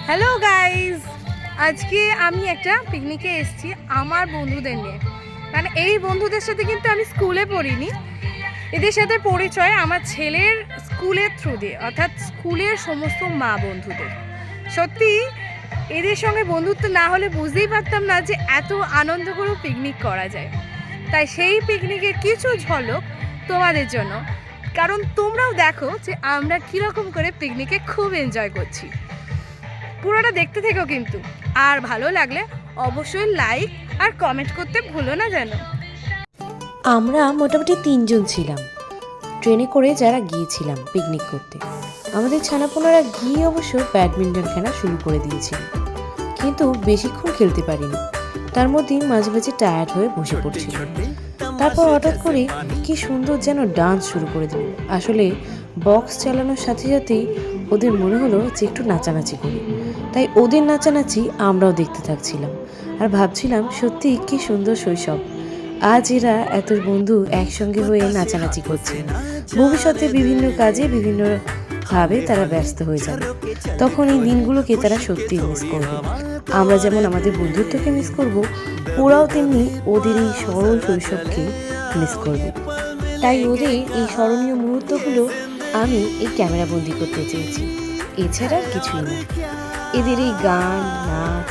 Hello guys, আজকে আমি একটা পিকনিকে এসেছি আমার বন্ধুদের নিয়ে। মানে এই বন্ধুদের সাথে কিন্তু আমি স্কুলে পড়িনি, এদের সাথে পরিচয় আমার ছেলের স্কুলের থ্রু দিয়ে, অর্থাৎ স্কুলের সমস্ত মা বন্ধুদের। সত্যি এদের সঙ্গে বন্ধুত্ব না হলে বুঝতেই পারতাম না যে এত আনন্দ করে পিকনিক করা যায়। তাই সেই পিকনিকের কিছু ঝলক তোমাদের জন্য, কারণ তোমরাও দেখো যে আমরা কীরকম করে পিকনিকে খুব এনজয় করছি। পুরোটা দেখতে থেকো কিন্তু, আর ভালো লাগলে অবশ্যই লাইক আর কমেন্ট করতে ভুলো না যেন। আমরা মোটামুটি 3 জন ছিলাম ট্রেনে করে যারা গিয়েছিলাম পিকনিক করতে। আমাদের ছানাপোনারা গিয়ে অবশ্য ব্যাডমিন্টন খেলা শুরু করে দিয়েছিল, কিন্তু বেশিক্ষণ খেলতে পারিনি। তার মধ্যেই মাঝে মাঝে টায়ার্ড হয়ে বসে পড়ছিল। তারপর হঠাৎ করে কি সুন্দর যেন ডান্স শুরু করে দিল। আসলে বক্স চালানোর সাথে সাথেই ওদের মনে হলো যে একটু নাচানাচি করি, তাই ওদের নাচানাচি আমরাও দেখতে থাকছিলাম আর ভাবছিলাম সত্যি কি সুন্দর শৈশব। আজ এরা এত বন্ধু একসঙ্গে হয়ে নাচানাচি করছে। ভবিষ্যতে বিভিন্ন কাজে বিভিন্নভাবে তারা ব্যস্ত হয়ে যাবে, তখন এই দিনগুলোকে তারা সত্যিই মিস করবে। আমরা যেমন আমাদের বন্ধুত্বকে মিস করব, ওরাও তেমনি ওদের এই সরল শৈশবকে মিস করবে। তাই ওদের এই স্মরণীয় মুহূর্তগুলো আমি এই ক্যামেরা বন্দি করতে চেয়েছি, এছাড়া আর কিছুই না। এদের এই গান, নাচ,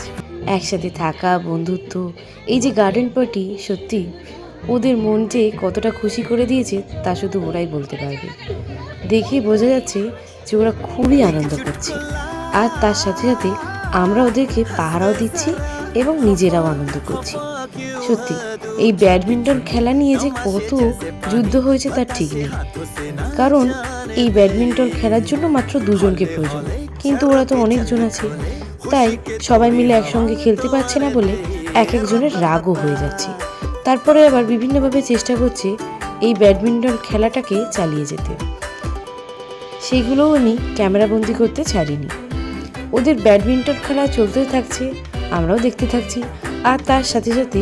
একসাথে থাকা, বন্ধুত্ব, এই যে গার্ডেন পার্টি, সত্যি ওদের মন যে কতটা খুশি করে দিয়েছে তা শুধু ওরাই বলতে পারবে। দেখে বোঝা যাচ্ছে যে ওরা খুবই আনন্দ করছে, আর তার সাথে সাথে আমরা ওদেরকে পাহারাও দিচ্ছি এবং নিজেরাও আনন্দ করছি। সত্যি এই ব্যাডমিন্টন খেলা নিয়ে যে কত যুদ্ধ হয়েছে তার ঠিক নেই, কারণ এই ব্যাডমিন্টন খেলার জন্য মাত্র 2 জনকে প্রয়োজন, কিন্তু ওরা তো অনেকজন আছে। তাই সবাই মিলে একসঙ্গে খেলতে পারছে না বলে এক একজনের রাগও হয়ে যাচ্ছে। তারপরে আবার বিভিন্নভাবে চেষ্টা করছে এই ব্যাডমিন্টন খেলাটাকে চালিয়ে যেতে। সেগুলোও আমি ক্যামেরাবন্দি করতে ছাড়িনি। ওদের ব্যাডমিন্টন খেলা চলতে থাকছে, আমরাও দেখতে থাকছি, আর তার সাথে সাথে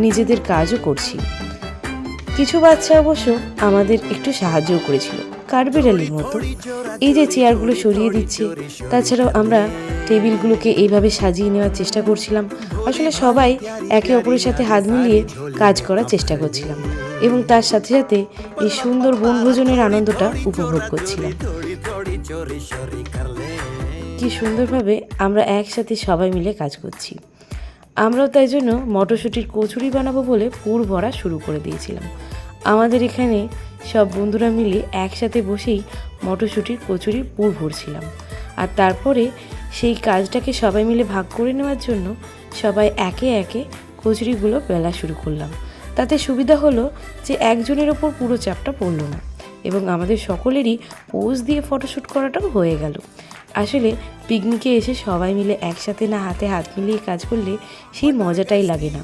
নিজেদের কাজও করছি। কিছু বাচ্চা অবশ্য আমাদের একটু সাহায্যও করেছিল, কাঠবিড়ালির মতো। এই যে চেয়ারগুলো সরিয়ে দিচ্ছে, তাছাড়াও আমরা টেবিলগুলোকে এইভাবে সাজিয়ে নেওয়ার চেষ্টা করছিলাম। আসলে সবাই একে অপরের সাথে হাত মিলিয়ে কাজ করার চেষ্টা করছিলাম এবং তার সাথে সাথে এই সুন্দর বনভোজনের আনন্দটা উপভোগ করছিলাম। কি সুন্দরভাবে আমরা একসাথে সবাই মিলে কাজ করছি। আমরাও তাই জন্য মটরশুঁটির কচুরি বানাবো বলে পুর ভরা শুরু করে দিয়েছিলাম। আমাদের এখানে সব বন্ধুরা মিলে একসাথে বসেই মটরশুঁটির কচুরির পুর ভরছিলাম, আর তারপরে সেই কাজটাকে সবাই মিলে ভাগ করে নেওয়ার জন্য সবাই একে একে কচুরিগুলো বেলা শুরু করলাম। তাতে সুবিধা হলো যে একজনের ওপর পুরো চাপটা পড়লো না এবং আমাদের সকলেরই পোজ দিয়ে ফটোশ্যুট করাটাও হয়ে গেল। আসলে পিকনিকে এসে সবাই মিলে একসাথে না হাতে হাত মিলিয়ে কাজ করলে সেই মজাটাই লাগে না।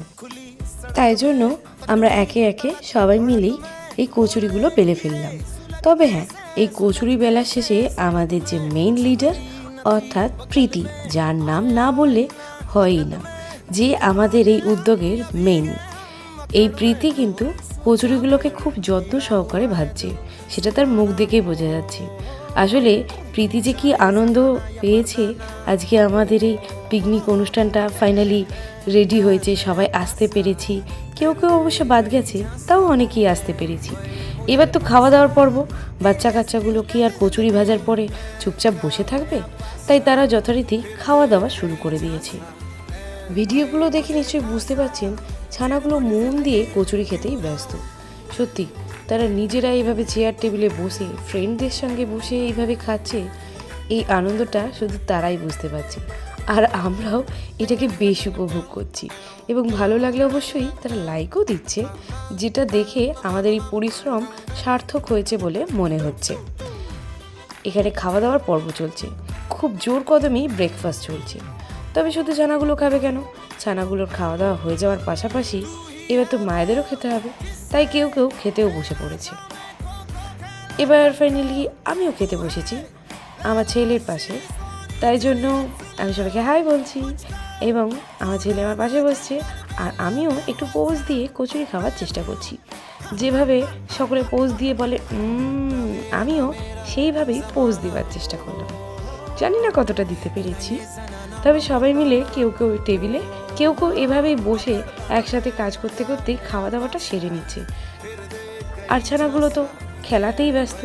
তাই জন্য আমরা একে একে সবাই মিলেই এই কচুরিগুলো বেলে ফেললাম। তবে হ্যাঁ, এই কচুরি বেলার শেষে আমাদের যে মেইন লিডার অর্থাৎ প্রীতি, যার নাম না বললে হয়ই না, যে আমাদের এই উদ্যোগের মেইন, এই প্রীতি কিন্তু কচুরিগুলোকে খুব যত্ন সহকারে ভাজছে, সেটা তার মুখ দেখেই বোঝা যাচ্ছে। আসলে প্রীতি যে কি আনন্দ পেয়েছে, আজকে আমাদের এই পিকনিক অনুষ্ঠানটা ফাইনালি রেডি হয়েছে, সবাই আসতে পেরেছি, কেউ কেউ অবশ্য বাদ গেছে, তাও অনেকেই আসতে পেরেছি। এবার তো খাওয়া দাওয়ার পর্ব। বাচ্চা কাচ্চাগুলো কি আর কচুরি ভাজার পরে চুপচাপ বসে থাকবে? তাই তারা যথারীতি খাওয়া দাওয়া শুরু করে দিয়েছে। ভিডিওগুলো দেখে নিশ্চয়ই বুঝতে পারছেন ছানাগুলো মন দিয়ে কচুরি খেতেই ব্যস্ত। সত্যি তারা নিজেরা এইভাবে চেয়ার টেবিলে বসে ফ্রেন্ডদের সঙ্গে বসে এইভাবে খাচ্ছে, এই আনন্দটা শুধু তারাই বুঝতে পারছে, আর আমরাও এটাকে বেশ উপভোগ করছি এবং ভালো লাগলে অবশ্যই তারা লাইকও দিচ্ছে, যেটা দেখে আমাদের এই পরিশ্রম সার্থক হয়েছে বলে মনে হচ্ছে। এখানে খাওয়া দাওয়ার পর্ব চলছে, খুব জোর কদমেই ব্রেকফাস্ট চলছে। তবে শুধু ছানাগুলো খাবে কেন, ছানাগুলোর খাওয়া দাওয়া হয়ে যাওয়ার পাশাপাশি এবার তো মায়েদেরও খেতে হবে, তাই কেউ কেউ খেতেও বসে পড়েছে। এবার ফাইনালি আমিও খেতে বসেছি আমার ছেলের পাশে, তাই জন্য আমি সবাইকে হাই বলছি এবং আমার ছেলে আমার পাশে বসছে, আর আমিও একটু পোজ দিয়ে কচুরি খাওয়ার চেষ্টা করছি। যেভাবে সকলে পোজ দিয়ে বলে আমিও সেইভাবেই পোজ দেওয়ার চেষ্টা করলাম। জানি না কতটা দিতে পেরেছি, তবে সবাই মিলে কেউ কেউ টেবিলে, কেউ কেউ এভাবেই বসে একসাথে কাজ করতে করতেই খাওয়া দাওয়াটা সেরে নিচ্ছে। আর ছানাগুলো তো খেলাতেই ব্যস্ত,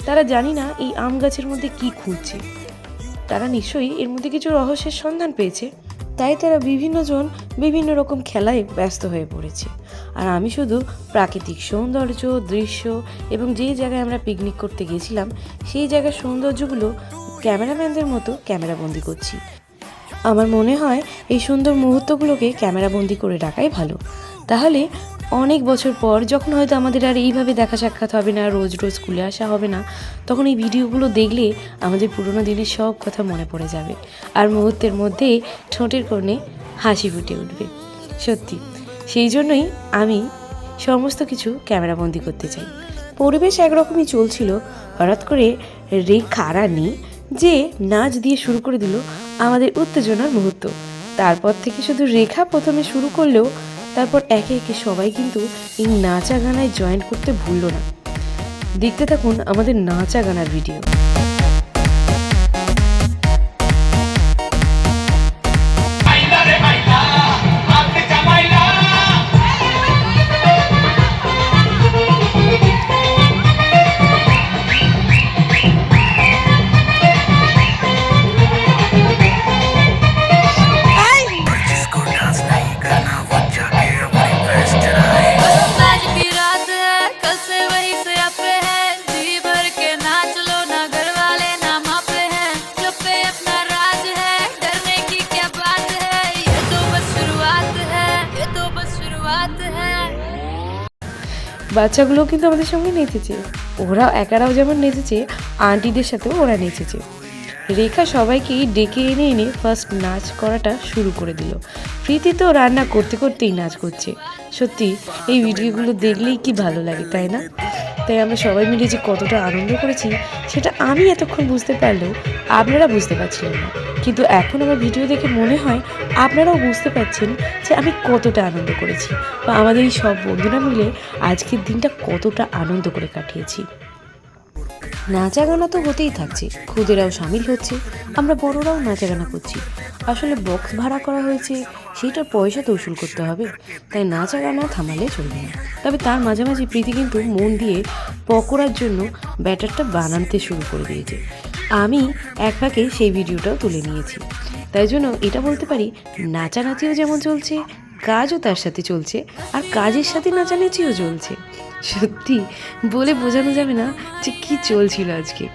তারা জানি না এই আম গাছের মধ্যে কি খুঁজছে, তারা নিশ্চয়ই এর মধ্যে কিছু রহস্যের সন্ধান পেয়েছে, তাই তারা বিভিন্ন জন বিভিন্ন রকম খেলায় ব্যস্ত হয়ে পড়েছে। আর আমি শুধু প্রাকৃতিক সৌন্দর্য, দৃশ্য এবং যেই জায়গায় আমরা পিকনিক করতে গেছিলাম সেই জায়গার সৌন্দর্যগুলো ক্যামেরাম্যানদের মতো ক্যামেরাবন্দি করছি। আমার মনে হয় এই সুন্দর মুহূর্তগুলোকে ক্যামেরাবন্দি করে রাখাই ভালো, তাহলে অনেক বছর পর যখন হয়তো আমাদের আর এইভাবে দেখা সাক্ষাৎ হবে না, রোজ রোজ স্কুলে আসা হবে না, তখন এই ভিডিওগুলো দেখলে আমাদের পুরোনো দিনের সব কথা মনে পড়ে যাবে আর মুহূর্তের মধ্যে ঠোঁটের কোণে হাসি ফুটে উঠবে। সত্যি সেই জন্যই আমি সমস্ত কিছু ক্যামেরাবন্দি করতে চাই। পরিবেশ একরকমই চলছিল, হঠাৎ করে রেখা রানী যে নাচ দিয়ে শুরু করে দিল আমাদের উত্তেজনার মুহূর্ত। তারপর থেকে শুধু রেখা প্রথমে শুরু করলেও তারপর একে একে সবাই কিন্তু এই নাচা গানায় জয়েন করতে ভুলল না। দেখতে থাকুন আমাদের নাচা গানার ভিডিও। বাচ্চাগুলো কিন্তু আমাদের সঙ্গে নেচেছে, ওরা একারাও যেমন নেচেছে, আন্টিদের সাথেও ওরা নেচেছে। রেখা সবাইকেই ডেকে এনে এনে ফার্স্ট নাচ করাটা শুরু করে দিল। প্রীতি তো রান্না করতে করতেই নাচ করছে। সত্যি এই ভিডিওগুলো দেখলেই কি ভালো লাগে, তাই না? তাই আমরা সবাই মিলে যে কতটা আনন্দ করেছি সেটা আমি এতক্ষণ বুঝতে পারলেও আপনারা বুঝতে পারছিলেন না, কিন্তু এখন আমার ভিডিও দেখে মনে হয় আপনারাও বুঝতে পারছেন যে আমি কতটা আনন্দ করেছি বা আমাদের এই সব বন্ধুরা মিলে আজকের দিনটা কতটা আনন্দ করে কাটিয়েছি। নাচা গানা তো হতেই থাকছে, খুদেরাও সামিল হচ্ছে, আমরা বড়রাও নাচা গানা করছি। আসলে বক্স ভাড়া করা হয়েছে, সেইটার পয়সা তো উসুল করতে হবে, তাই নাচা গানা থামালে চলবে না। তবে তার মাঝামাঝি প্রীতি কিন্তু মন দিয়ে পকোড়ার জন্য ব্যাটারটা বানাতে শুরু করে দিয়েছে। আমি এক ফাঁকে সেই ভিডিওটাও তুলে নিয়েছি, তাই জন্য এটা বলতে পারি নাচানাচিও যেমন চলছে, কাজও তার সাথে চলছে, আর কাজের সাথে নাচানাচিও চলছে। সত্যি বলে বোঝানো যাবে না যে কি চলছিল আজকে।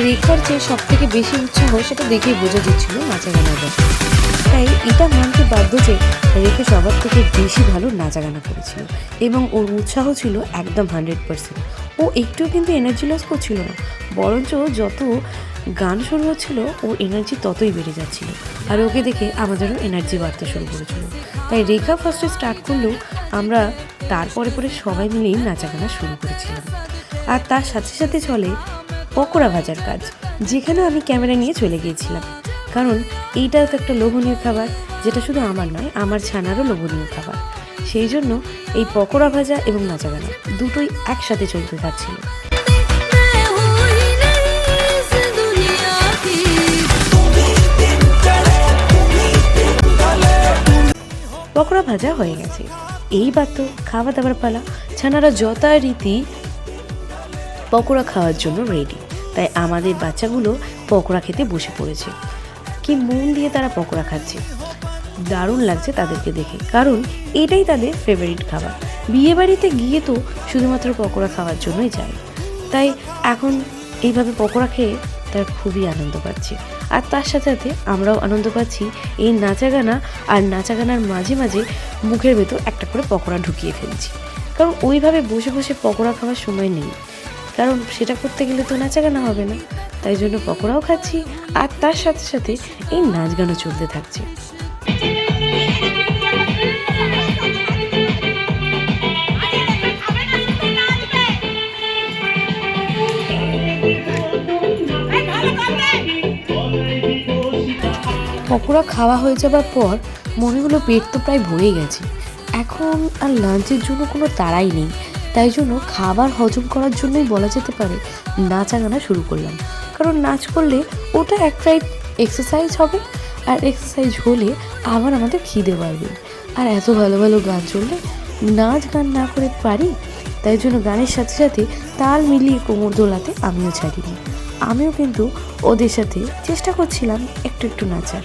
রেখার যে সব থেকে বেশি উৎসাহ সেটা দেখেই বোঝা যাচ্ছিল নাচা গানার ব্যাপারে, তাই এটা মানতে বাধ্য যে রেখা সবার থেকে বেশি ভালো নাচা গানা করেছিল এবং ওর উৎসাহ ছিল একদম 100%। ও একটুও কিন্তু এনার্জি লস করছিল না, বরঞ্চ যত গান শুরু হচ্ছিল ওর এনার্জি ততই বেড়ে যাচ্ছিল, আর ওকে দেখে আমাদেরও এনার্জি বাড়তে শুরু করেছিল। তাই রেখা ফার্স্টে স্টার্ট করলেও আমরা তারপরে পরে সবাই মিলেই নাচা গানা শুরু করেছিলাম। আর তার সাথে সাথে চলে পকোড়া ভাজার কাজ, যেখানে আমি ক্যামেরা নিয়ে চলে গিয়েছিলাম, কারণ এইটাও তো একটা লোভনীয় খাবার, যেটা শুধু আমার নয় আমার ছানারও লোভনীয় খাবার। সেই জন্য এই পকোড়া ভাজা এবং নাচা গানা দুটোই একসাথে চলতে থাকছিল। পকোড়া ভাজা হয়ে গেছে, এইবার তো খাওয়া দাওয়ার পালা। ছানারা যথারীতি পকোড়া খাওয়ার জন্য রেডি। তাই আমাদের বাচ্চাগুলো পকোড়া খেতে বসে পড়েছে। কি মন দিয়ে তারা পকোড়া খাচ্ছে, দারুণ লাগছে তাদেরকে দেখে, কারণ এটাই তাদের ফেভারিট খাবার। বিয়েবাড়িতে গিয়ে তো শুধুমাত্র পকোড়া খাওয়ার জন্যই যায়, তাই এখন এইভাবে পকোড়া খেয়ে তারা খুবই আনন্দ পাচ্ছে। আর তার সাথে সাথে আমরাও আনন্দ পাচ্ছি এই নাচাগানা, আর নাচাগানার মাঝে মাঝে মুখের ভেতর একটা করে পকোড়া ঢুকিয়ে ফেলছি, কারণ ওইভাবে বসে বসে পকোড়া খাওয়ার সময় নেই, কারণ সেটা করতে গেলে তো নাচাগানা হবে না। তাই জন্য পকোড়াও খাচ্ছি, আর তার সাথে সাথে এই নাচ গানও চলতে থাকছে। পকোড়া খাওয়া হয়ে যাবার পর মনে হলো পেট তো প্রায় ভরে গেছে, এখন আর লাঞ্চের জন্য কোনো তাড়াই নেই। তাই জন্য খাবার হজম করার জন্যই বলা যেতে পারে নাচা গানা শুরু করলাম, কারণ নাচ করলে ওটা এক টাইপ এক্সারসাইজ হবে, আর এক্সারসাইজ হলে আবার আমাদের খিদে বাড়বে। আর এত ভালো ভালো গান চললে নাচ গান না করে পারি, তাই জন্য গানের সাথে সাথে তাল মিলিয়ে কোমর দোলাতে আমিও ছাড়িনি। আমিও কিন্তু ওদের সাথে চেষ্টা করছিলাম একটু একটু নাচার।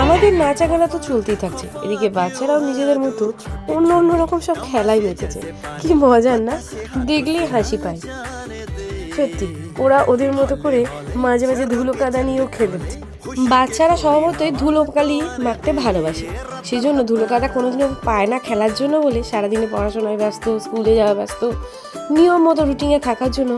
আমাদের নাচা গানা তো চলতেই থাকছে, এদিকে বাচ্চারাও নিজেদের মতো অন্য অন্য রকম সব খেলাই বেঁচেছে। কি মজার না, দেখলেই হাসি পায়। সত্যি ওরা ওদের মতো করে মাঝে মাঝে ধুলো কাদা নিয়েও খেলছে। বাচ্চারা স্বভাবতই ধুলো কালি মাখতে ভালোবাসে, সেই জন্য ধুলো কাদা কোনোদিনও পায় না খেলার জন্য বলে সারাদিনে পড়াশোনায় ব্যস্ত, স্কুলে যাওয়া ব্যস্ত, নিয়ম মতো রুটিনে থাকার জন্য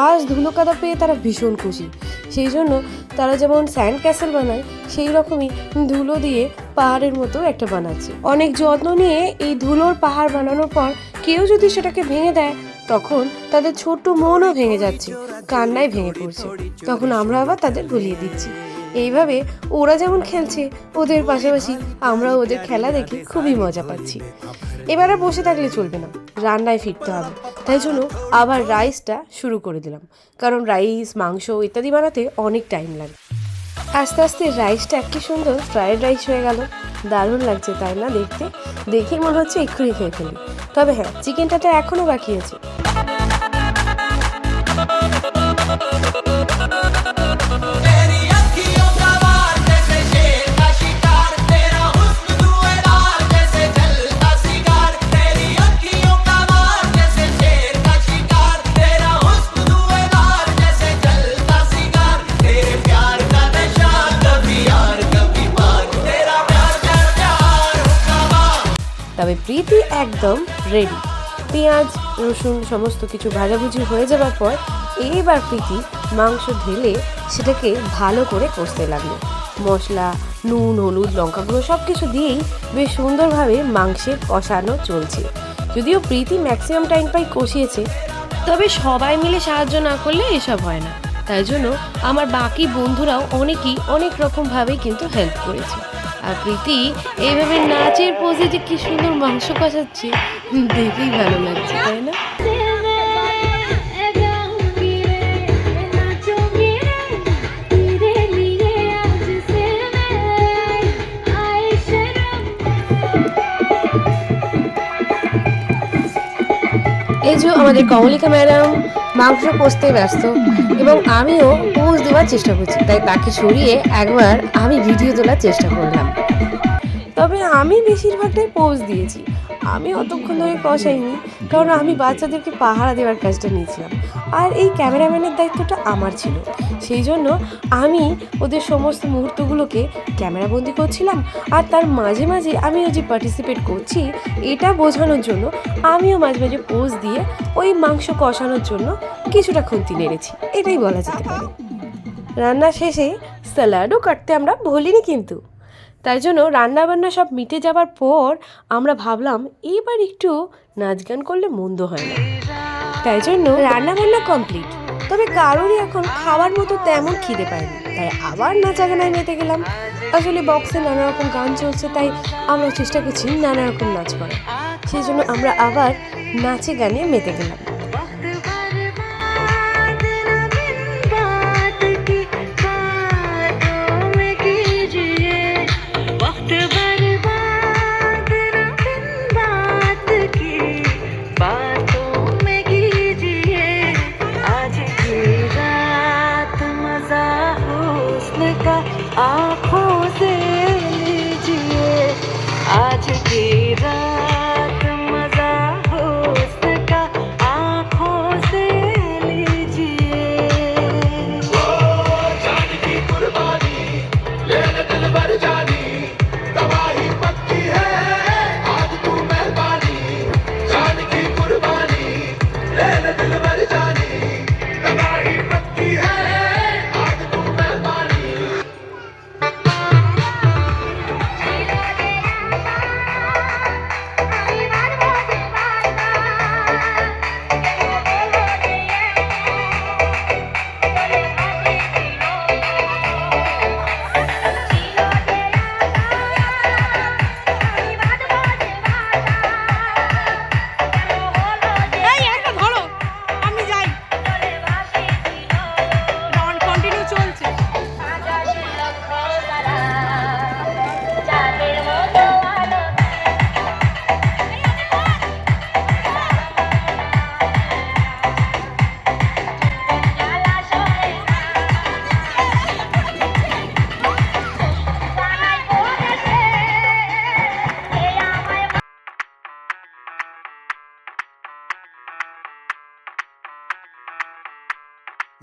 আজ ধুলো কাদা পেয়ে তারা ভীষণ খুশি। সেই জন্য তারা যেমন স্যান্ড ক্যাসেল বানায়, সেই রকমই ধুলো দিয়ে পাহাড়ের মতো একটা বানাচ্ছে। অনেক যত্ন নিয়ে এই ধুলোর পাহাড় বানানোর পর কেউ যদি সেটাকে ভেঙে দেয়, তখন তাদের ছোট্ট মনও ভেঙে যাচ্ছে, কান্নায় ভেঙে পড়ছে। তখন আমরা আবার তাদের ভুলিয়ে দিচ্ছি। এইভাবে ওরা যেমন খেলছে, ওদের পাশাপাশি আমরাও ওদের খেলা দেখে খুবই মজা পাচ্ছি। এবার আর বসে থাকলে চলবে না, রান্নায় ফিরতে হবে। তাই জন্য আবার রাইসটা শুরু করে দিলাম, কারণ রাইস, মাংস ইত্যাদি বানাতে অনেক টাইম লাগে। আস্তে আস্তে রাইসটা কি সুন্দর ফ্রায়েড রাইস হয়ে গেল, দারুণ লাগছে তাই না দেখতে? দেখেই মনে হচ্ছে এক্ষুনি খেয়ে ফেলি। তবে হ্যাঁ, চিকেনটা তো এখনও বাকি আছে। তবে প্রীতি একদম রেডি। পেঁয়াজ রসুন সমস্ত কিছু ভাজাভুজি হয়ে যাওয়ার পর এইবার প্রীতি মাংস ঢেলে সেটাকে ভালো করে কষতে লাগলো। মশলা, নুন, হলুদ, লঙ্কা গুঁড়ো সব কিছু দিয়েই বেশ সুন্দরভাবে মাংসের কষানো চলছে। যদিও প্রীতি ম্যাক্সিমাম টাইম পাই কষিয়েছে, তবে সবাই মিলে সাহায্য না করলে এসব হয় না। তাই জন্য আমার বাকি বন্ধুরাও অনেকেই অনেক রকমভাবেই কিন্তু হেল্প করেছে। আর প্রীতি এইভাবে নাচের পোজে যে কি সুন্দর মাংস কষাচ্ছে, দেখেই ভালো লাগছে তাই না? এই যে আমাদের কমলিকা ম্যাডাম মাংস কষতে ব্যস্ত, এবং আমিও পোজ দেওয়ার চেষ্টা করছি, তাই তাকে সরিয়ে একবার আমি ভিডিও তোলার চেষ্টা করলাম। তবে আমি বেশিরভাগটাই পোজ দিয়েছি, আমি অতক্ষণ ধরে কষাইনি, কারণ আমি বাচ্চাদেরকে পাহারা দেওয়ার কাজটা নিয়েছিলাম, আর এই ক্যামেরাম্যানের দায়িত্বটা আমার ছিল। সেই জন্য আমি ওদের সমস্ত মুহূর্তগুলোকে ক্যামেরাবন্দি করছিলাম, আর তার মাঝে মাঝে আমিও যে পার্টিসিপেট করছি এটা বোঝানোর জন্য আমিও মাঝে মাঝে পোজ দিয়ে ওই মাংস কষানোর জন্য কিছুটা খুন্তি নেড়েছি, এটাই বলা যেতে পারে। রান্না শেষে স্যালাডও কাটতে আমরা ভুলিনি কিন্তু। তাই জন্য রান্নাবান্না সব মিটে যাবার পর আমরা ভাবলাম এবার একটু নাচ গান করলে মন্দ হয় না। তাই জন্য রান্নাবান্না কমপ্লিট, তবে কারোরই এখন খাওয়ার মতো তেমন খিদে পায়নি, তাই আবার নাচা গানায় মেতে গেলাম। আসলে বক্সে নানা রকম গান চলছে, তাই আমরা চেষ্টা করছি নানা রকম নাচ করার। সেই জন্য আমরা আবার নাচে গানে মেতে গেলাম। आँखों से लीजिए आज की रात मजा हो उसका आँखों से लीजिए जान की कुर्बानी लेने दिल भर जानी तबाही पक्की है आज तू मेहरबानी जान की कुर्बानी लेने दिल भर जानी तबाही पक्की है आज तू मेहरबानी এই একটা ধরো আমি যাই কন্টিনিউ চলছে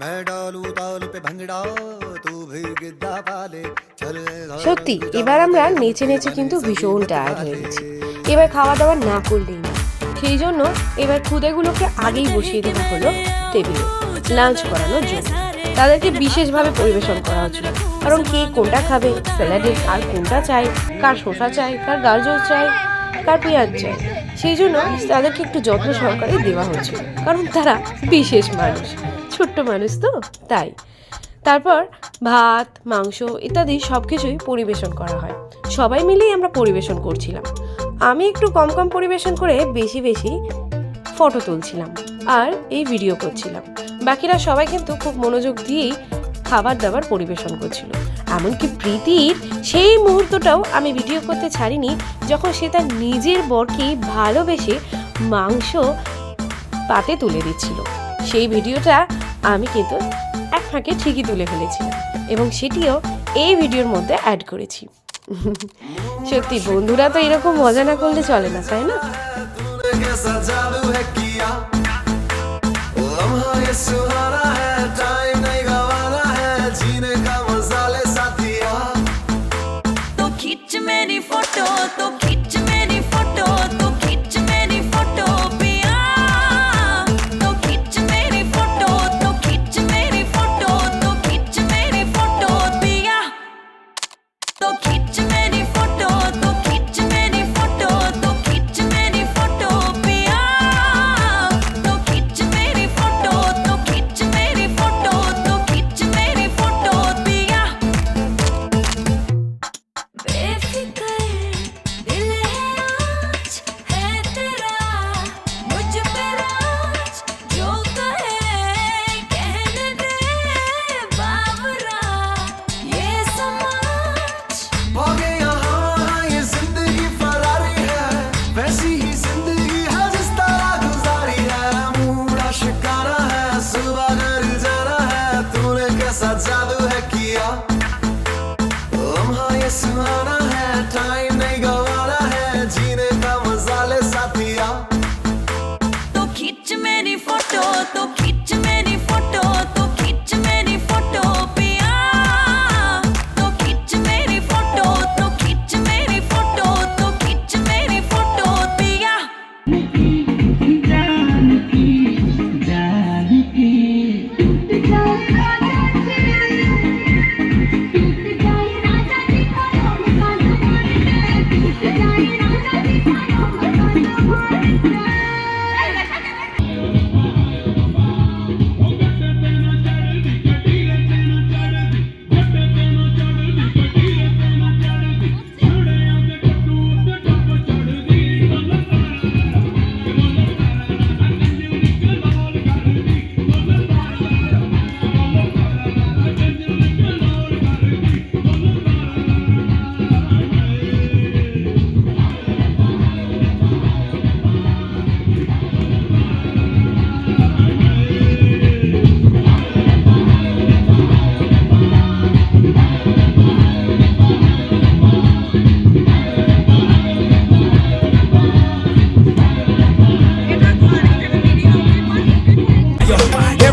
मैं डालू ताल पे भंगड़ा तू भी गिद्दा पाले चल সত্যি এবার আমরা নেচে নেচে কিন্তু ভীষণ টায়ার্ড হয়ে গেছি এবার খাওয়া দাওয়া না করলেই না সেই জন্য এবার খুদেগুলোকে আগেই বসিয়ে দেওয়া হলো টেবিলে লাঞ্চ করানোর জন্য তাদেরকে বিশেষভাবে পরিবেশন করা হচ্ছিল কারণ কে কোনটা খাবে স্যালাডে কার কোনটা চাই কার শসা চাই কার গাজর চাই কার পেঁয়াজ চাই সেই জন্য তাদেরকে একটু যত্ন সহকারে দেওয়া হচ্ছিল কারণ তারা বিশেষ মানুষ ছোট্ট মানুষ তো তাই তারপর ভাত মাংস ইত্যাদি সব কিছুই পরিবেশন করা হয় সবাই মিলেই আমরা পরিবেশন করছিলাম আমি একটু কম কম পরিবেশন করে বেশি বেশি ফটো তুলছিলাম আর এই ভিডিও করছিলাম বাকিরা সবাই কিন্তু খুব মনোযোগ দিয়েই খাবার দাবার পরিবেশন করছিল এমনকি প্রীতির সেই মুহূর্তটাও আমি ভিডিও করতে ছাড়িনি যখন সে তার নিজের বরকে ভালোবেসে মাংস পাতে তুলে দিচ্ছিল সেই ভিডিওটা আমি কিন্তু এক ফাঁকে ঠিকই তুলে ফেলেছিলাম এবং সেটিও এই ভিডিওর মধ্যে অ্যাড করেছি সত্যি বন্ধুরা তো এরকম মজা না করলে চলে না তাই না तूने कैसा जादू है किया लम्हा ये सुहाना है टाइम नहीं गवाना है जीने का मजा ले साथिया तो खींच मेरी फोटो तो खींच मेरी फोटो तो खींच मेरी फोटो पिया तो खींच मेरी फोटो तो खींच मेरी फोटो तो खींच मेरी फोटो पिया तो खींच मेरी फोटो तो खींच मेरी फोटो तो खींच मेरी फोटो पिया तो खींच मेरी फोटो तो खींच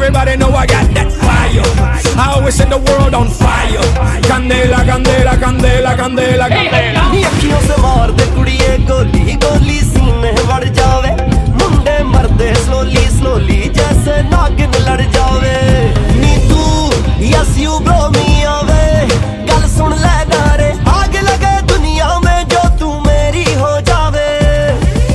everybody know I got that fire. I always set the world on fire. Candela, candela, candela, candela, candela. ਅੱਖੀਆਂ ਸੇ ਮਾਰ ਦੇ ਕੁੜੀਏ ਗੋਲੀ ਗੋਲੀ ਸੀਨੇ ਵੜ ਜਾਵੇ ਮੁੰਡੇ ਮਰਦੇ ਸਲੋਲੀ ਸਲੋਲੀ ਜੈਸੇ ਨਾਗਿਨ ਲੜ ਜਾਵੇ ਨੀ ਤੂੰ ਯਸ ਯੂ ਬਲੋ ਮੀ ਆਵੇ ਗੱਲ ਸੁਣ ਲੈ ਨਾਰੇ ਆਗ ਲਗੇ ਦੁਨੀਆ में जो तू मेरी हो जावे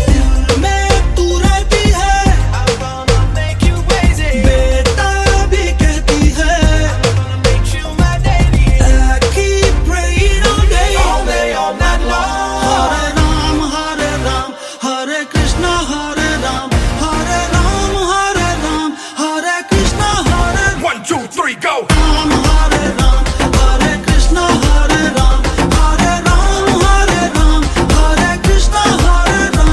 दिल में तू रहती है I wanna make you crazy बेटा भी कहती है I wanna make you my lady I keep praying all day all night long Hare Ram Hare Krishna Hare Ram Hare Ram Hare Ram Hare Krishna Hare 1, 2, 3, go. Ram Hare Ram Hare Krishna Hare Ram Hare Ram Hare Ram Hare Krishna Hare Ram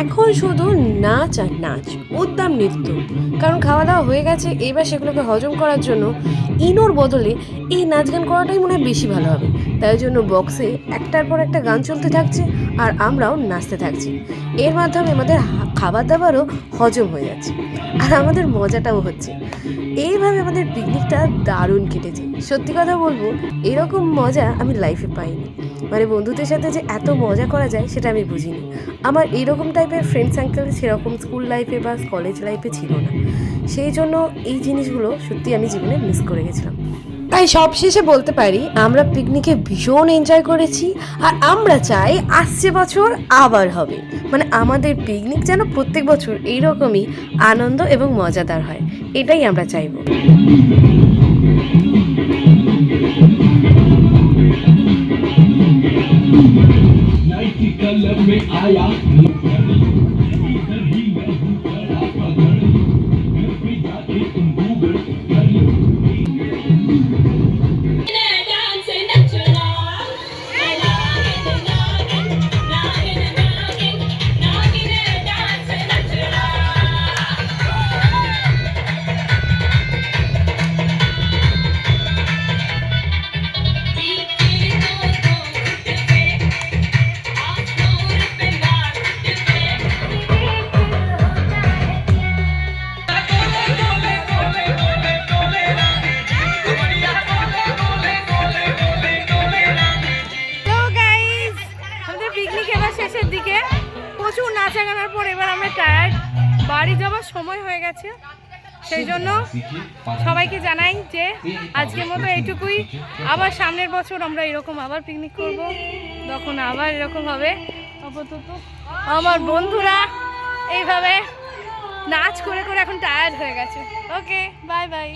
এখন শুধু নাচ আর নাচ, উদ্দাম নৃত্য। কারণ খাওয়া দাওয়া হয়ে গেছে, এবার সেগুলোকে হজম করার জন্য ইনোর বদলে এই নাচ গান করাটাই মনে হয় বেশি ভালো হবে। তাই জন্য বক্সে একটার পর একটা গান চলতে থাকছে আর আমরাও নাচতে থাকছি। এর মাধ্যমে আমাদের খাবার দাবারও হজম হয়ে যাচ্ছে আর আমাদের মজাটাও হচ্ছে। এইভাবে আমাদের পিকনিকটা দারুণ কেটেছে। সত্যি কথা বলবো, এরকম মজা আমি লাইফে পাইনি। মানে বন্ধুদের সাথে যে এত মজা করা যায় সেটা আমি বুঝিনি। আমার এইরকম টাইপের ফ্রেন্ড সার্কেল সেরকম স্কুল লাইফে বা কলেজ লাইফে ছিল না। সেই জন্য এই জিনিসগুলো সত্যি আমি জীবনে মিস করে গেছিলাম। তাই সব শেষে বলতে পারি আমরা পিকনিকে ভীষণ এনজয় করেছি আর আমরা চাই আসছে বছর আবার হবে। মানে আমাদের পিকনিক যেন প্রত্যেক বছর এইরকমই আনন্দ এবং মজাদার হয়, এটাই আমরা চাইবো। তো গাইস, আমাদের পিকনিক এবার শেষের দিকে। প্রচুর নাচা গানার পর এবার আমরা টায়ার্ড, বাড়ি যাওয়ার সময় হয়ে গেছে। সেই জন্য সবাইকে জানাই যে আজকের মতো এইটুকুই। আবার সামনের বছর আমরা এরকম আবার পিকনিক করব, তখন আবার এরকম হবে। আপাতত আমার বন্ধুরা এইভাবে নাচ করে করে এখন টায়ার্ড হয়ে গেছে। ওকে, বাই বাই।